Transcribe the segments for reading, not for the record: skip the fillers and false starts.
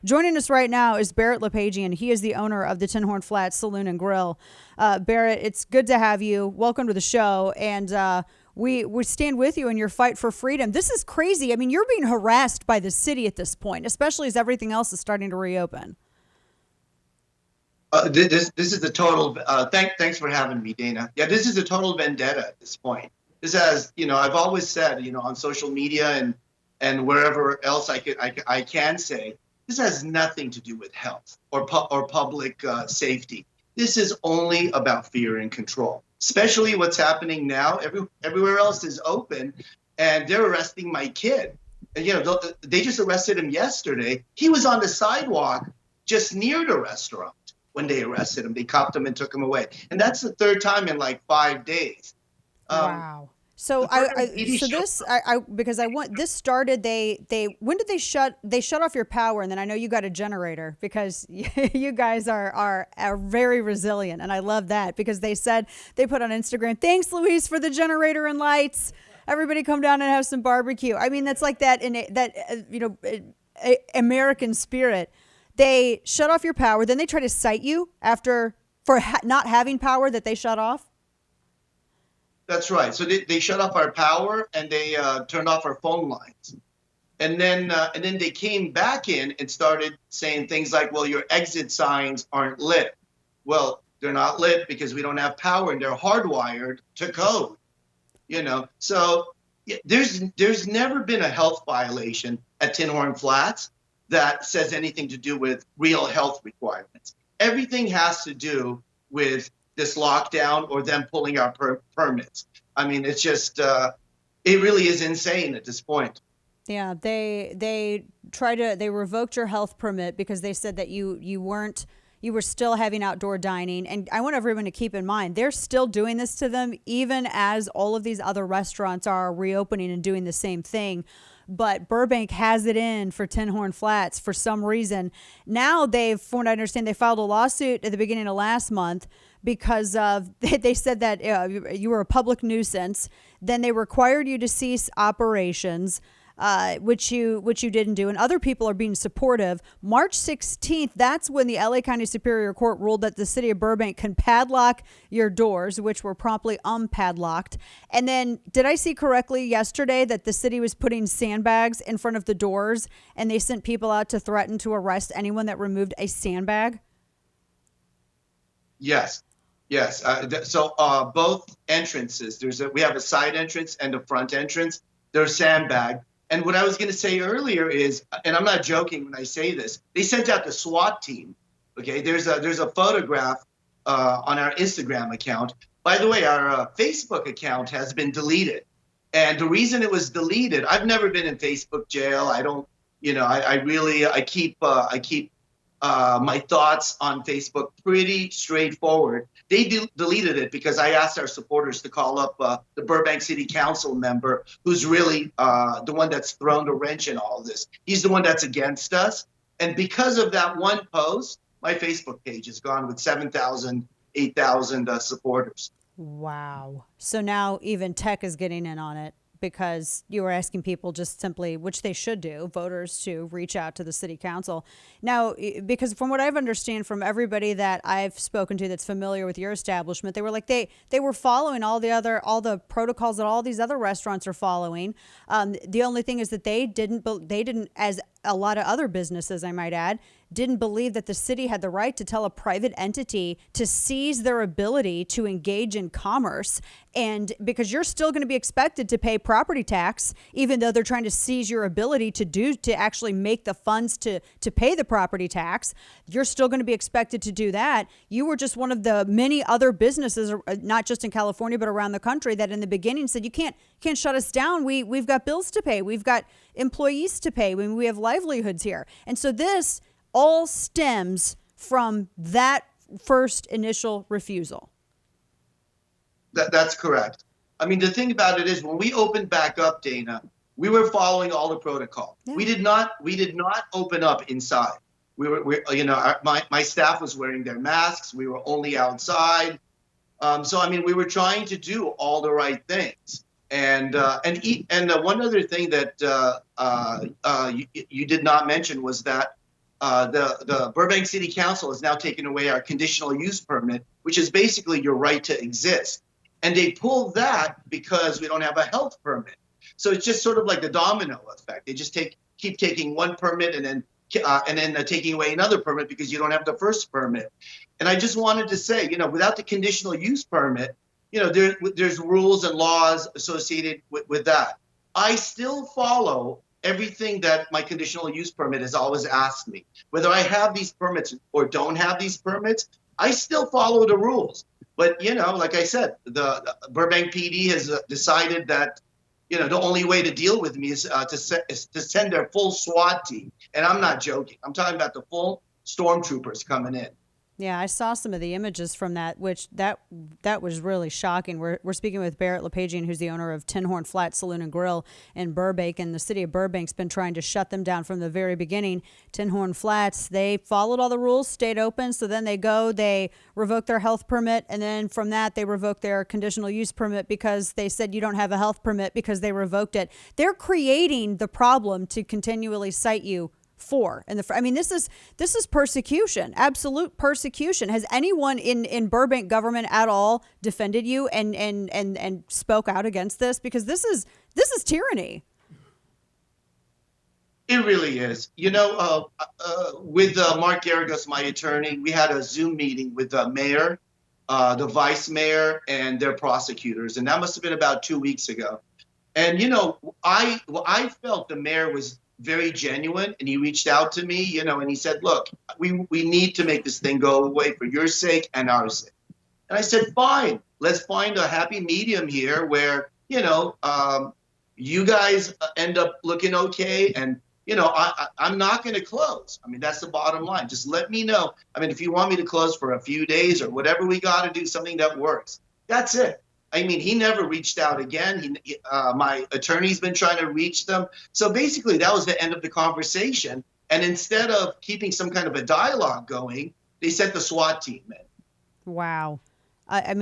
Joining us right now is Baret Lepejian. He is the owner of the Tinhorn Flats Saloon and Grill. Baret, it's good to have you. Welcome to the show. And we stand with you in your fight for freedom. This is crazy. I mean, you're being harassed by the city at this point, especially as everything else is starting to reopen. This is a total. Thanks for having me, Dana. Yeah, this is a total vendetta at this point. This has, I've always said, on social media and wherever else I can say, this has nothing to do with health or public safety. This is only about fear and control. Especially what's happening now. Everywhere else is open, and they're arresting my kid. And, they just arrested him yesterday. He was on the sidewalk just near the restaurant when they arrested him. They cuffed him and took him away. And that's the third time in like 5 days. Wow. So because I want this started. When did they shut off your power? And then I know you got a generator because you guys are very resilient, and I love that because they said they put on Instagram, thanks Luis for the generator and lights. Everybody come down and have some barbecue. I mean, that's like that American spirit. They shut off your power, then they try to cite you for not having power that they shut off. That's right. So they shut off our power and they turned off our phone lines, and then they came back in and started saying things like, "Well, your exit signs aren't lit." Well, they're not lit because we don't have power, and they're hardwired to code. So there's never been a health violation at Tinhorn Flats that says anything to do with real health requirements. Everything has to do with this lockdown or them pulling our permits. I mean, it's just, it really is insane at this point. Yeah, they revoked your health permit because they said that you were still having outdoor dining. And I want everyone to keep in mind, they're still doing this to them, even as all of these other restaurants are reopening and doing the same thing. But Burbank has it in for Tinhorn Flats for some reason. Now from what I understand, they filed a lawsuit at the beginning of last month because they said that you were a public nuisance. Then they required you to cease operations, which you didn't do, and other people are being supportive. March 16th, that's when the LA County Superior Court ruled that the city of Burbank can padlock your doors, which were promptly unpadlocked. And then, did I see correctly yesterday that the city was putting sandbags in front of the doors, and they sent people out to threaten to arrest anyone that removed a sandbag? Yes. So both entrances, we have a side entrance and a front entrance. They're sandbagged. And what I was going to say earlier is, and I'm not joking when I say this, they sent out the SWAT team. Okay, there's a photograph on our Instagram account. By the way, our Facebook account has been deleted, and the reason it was deleted, I've never been in Facebook jail. I don't, I keep my thoughts on Facebook pretty straightforward. They deleted it because I asked our supporters to call up the Burbank City Council member, who's really the one that's thrown the wrench in all of this. He's the one that's against us. And because of that one post, my Facebook page is gone with 7,000, 8,000 supporters. Wow. So now even tech is getting in on it, because you were asking people just simply, which they should do, voters, to reach out to the city council. Now, because from what I've understand from everybody that I've spoken to that's familiar with your establishment, they were like they were following all the protocols that all these other restaurants are following. The only thing is that they didn't, as a lot of other businesses, I might add, didn't believe that the city had the right to tell a private entity to seize their ability to engage in commerce. And because you're still going to be expected to pay property tax, even though they're trying to seize your ability to actually make the funds to pay the property tax, you're still going to be expected to do that. You were just one of the many other businesses, not just in California, but around the country, that in the beginning said, you can't shut us down. We've got bills to pay. We've got employees to pay. We have livelihoods here. And so this all stems from that first initial refusal. That's correct. I mean, the thing about it is, when we opened back up, Dana, we were following all the protocol. Yeah. We did not open up inside. My staff was wearing their masks. We were only outside. So I mean, we were trying to do all the right things. And one other thing that you did not mention was that the Burbank City Council has now taken away our conditional use permit, which is basically your right to exist. And they pulled that because we don't have a health permit. So it's just sort of like the domino effect. They just keep taking one permit and then taking away another permit because you don't have the first permit. And I just wanted to say, without the conditional use permit, there's rules and laws associated with that. I still follow everything that my conditional use permit has always asked me. Whether I have these permits or don't have these permits, I still follow the rules. But, like I said, the Burbank PD has decided that, the only way to deal with me is to send their full SWAT team. And I'm not joking. I'm talking about the full stormtroopers coming in. Yeah, I saw some of the images from that, which that was really shocking. We're speaking with Baret Lepejian, who's the owner of TINHORN Flat Saloon and Grill in Burbank, and the city of Burbank's been trying to shut them down from the very beginning. TINHORN Flats, they followed all the rules, stayed open, so then they revoke their health permit, and then from that they revoke their conditional use permit because they said you don't have a health permit because they revoked it. They're creating the problem to continually cite you for. And this is persecution, absolute persecution. Has anyone in Burbank government at all defended you and spoke out against this? Because this is tyranny. It really is. With Mark Garagos, my attorney, we had a Zoom meeting with the mayor, the vice mayor, and their prosecutors, and that must have been about 2 weeks ago. And I felt the mayor was very genuine, and he reached out to me, and he said, look, we need to make this thing go away for your sake and our sake. And I said, fine, let's find a happy medium here where, you guys end up looking okay. And, I'm not going to close. That's the bottom line. Just let me know. If you want me to close for a few days or whatever, we got to do something that works. That's it. He never reached out again. My attorney's been trying to reach them. So basically, that was the end of the conversation. And instead of keeping some kind of a dialogue going, they sent the SWAT team in. Wow. That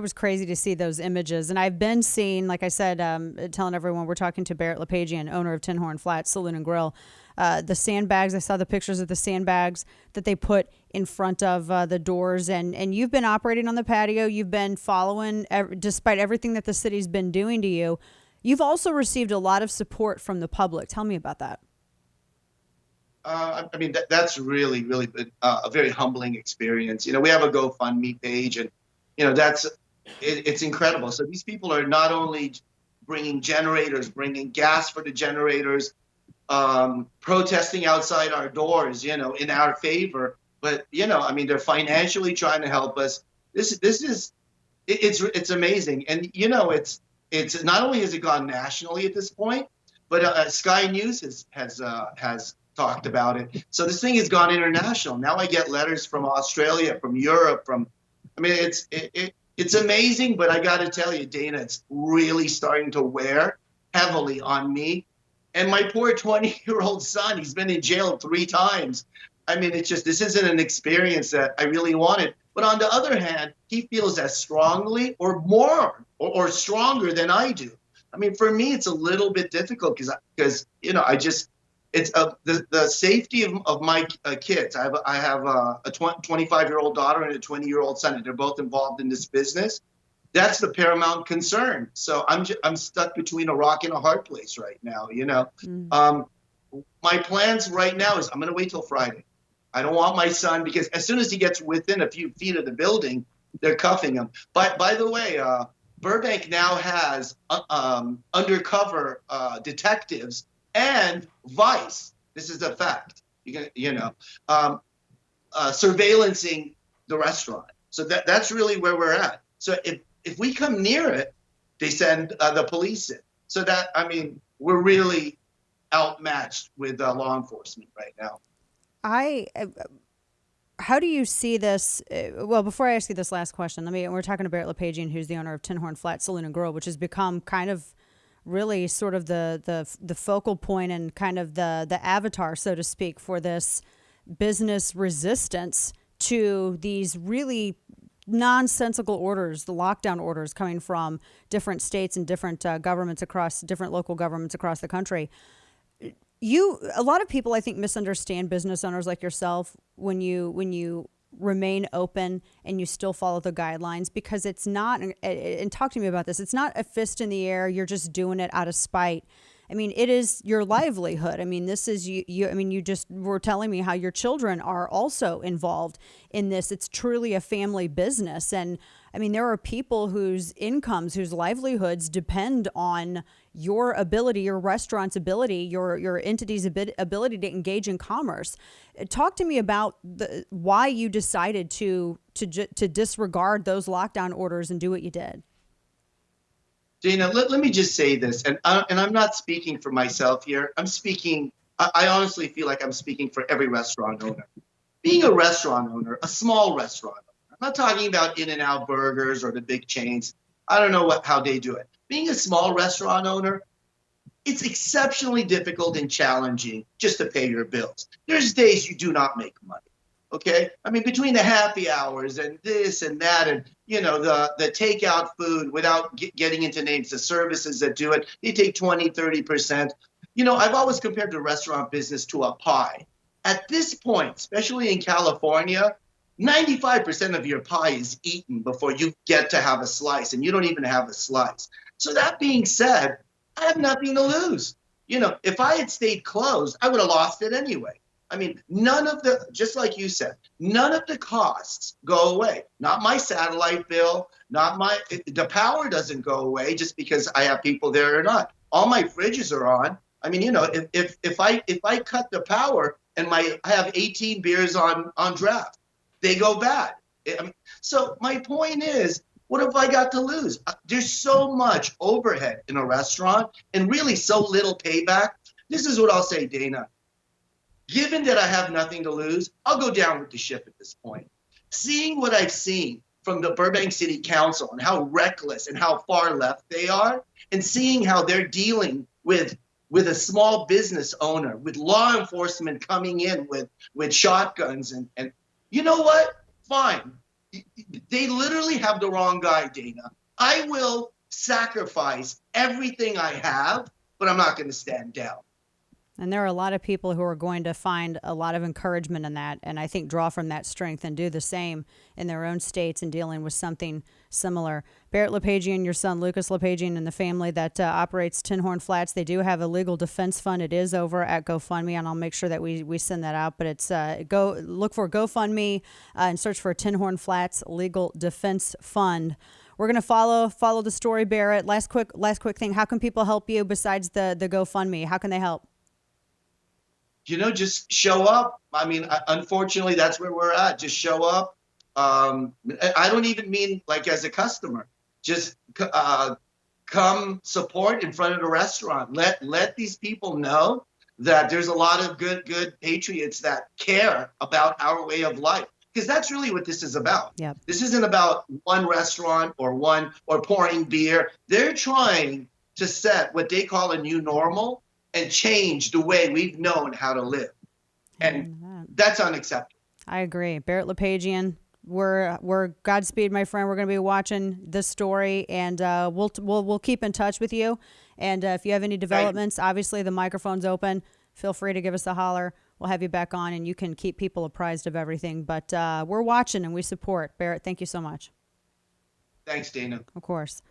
was crazy to see those images. And I've been seeing, like I said, telling everyone we're talking to Baret Lepejian, owner of TINHORN Flat Saloon and Grill. The sandbags, I saw the pictures of the sandbags that they put in front of the doors. And you've been operating on the patio. You've been following, despite everything that the city's been doing to you. You've also received a lot of support from the public. Tell me about that. That's really, really been a very humbling experience. We have a GoFundMe page, and, it's incredible. So these people are not only bringing generators, bringing gas for the generators, protesting outside our doors, in our favor. But, they're financially trying to help us. It's amazing. And, it's not only has it gone nationally at this point, but Sky News has talked about it. So this thing has gone international. Now I get letters from Australia, from Europe, it's amazing, but I got to tell you, Dana, it's really starting to wear heavily on me. And my poor 20-year-old son, he's been in jail 3 times. This isn't an experience that I really wanted. But on the other hand, he feels as strongly or more or stronger than I do. For me, it's a little bit difficult because it's the safety of my kids. I have a 25-year-old daughter and a 20-year-old son, and they're both involved in this business. That's the paramount concern. So I'm stuck between a rock and a hard place right now. My plans right now is I'm going to wait till Friday. I don't want my son, because as soon as he gets within a few feet of the building, they're cuffing him. But by the way, Burbank now has undercover detectives and Vice. This is a fact. Surveillancing the restaurant. So that's really where we're at. So if we come near it, they send the police in. So we're really outmatched with law enforcement right now. How do you see this? Well, before I ask you this last question, we're talking to Baret Lepejian, who's the owner of TINHORN Flat Saloon and Grill, which has become kind of really sort of the focal point and kind of the avatar, so to speak, for this business resistance to these really nonsensical orders, the lockdown orders coming from different states and different governments different local governments across the country. a lot of people I think misunderstand business owners like yourself when you remain open and you still follow the guidelines, because it's not, and talk to me about this, it's not a fist in the air, you're just doing it out of spite. I mean, it is your livelihood. I mean, this is I mean, you just were telling me how your children are also involved in this. It's truly a family business. And I mean, there are people whose incomes, whose livelihoods depend on your ability, your restaurant's ability, your entity's ability to engage in commerce. Talk to me about why you decided to disregard those lockdown orders and do what you did. Dana, let me just say this, and I'm not speaking for myself here. I honestly feel like I'm speaking for every restaurant owner. Being a restaurant owner, a small restaurant owner, I'm not talking about In-N-Out Burgers or the big chains. I don't know how they do it. Being a small restaurant owner, it's exceptionally difficult and challenging just to pay your bills. There's days you do not make money. Okay. I mean, between the happy hours and this and that, and the takeout food, without getting into names, the services that do it, they take 20, 30%. I've always compared the restaurant business to a pie. At this point, especially in California, 95% of your pie is eaten before you get to have a slice, and you don't even have a slice. So that being said, I have nothing to lose. If I had stayed closed, I would have lost it anyway. I mean, just like you said, none of the costs go away. Not my satellite bill, the power doesn't go away just because I have people there or not. All my fridges are on. I mean, if I cut the power and I have 18 beers on draft, they go bad. So my point is, what have I got to lose? There's so much overhead in a restaurant and really so little payback. This is what I'll say, Dana. Given that I have nothing to lose, I'll go down with the ship at this point. Seeing what I've seen from the Burbank City Council and how reckless and how far left they are, and seeing how they're dealing with a small business owner, with law enforcement coming in with shotguns, and you know what? Fine. They literally have the wrong guy, Dana. I will sacrifice everything I have, but I'm not going to stand down. And there are a lot of people who are going to find a lot of encouragement in that, and I think draw from that strength and do the same in their own states in dealing with something similar. Baret Lepejian, your son Lucas Lepejian, and the family that operates TINHORN Flats, they do have a legal defense fund. It is over at GoFundMe, and I'll make sure that we send that out. But it's look for GoFundMe and search for TINHORN Flats Legal Defense Fund. We're going to follow the story, Baret. Last quick thing. How can people help you besides the GoFundMe? How can they help? Just show up. I mean, unfortunately, that's where we're at. Just show up. I don't even mean like as a customer. Just come support in front of the restaurant. Let these people know that there's a lot of good patriots that care about our way of life. Because that's really what this is about. Yep. This isn't about one restaurant or pouring beer. They're trying to set what they call a new normal and change the way we've known how to live. And that's unacceptable. I agree. Baret Lepejian, we're Godspeed, my friend. We're going to be watching this story, and we'll keep in touch with you. And if you have any developments, obviously the microphone's open. Feel free to give us a holler. We'll have you back on, and you can keep people apprised of everything. But we're watching, and we support. Baret, thank you so much. Thanks, Dana. Of course.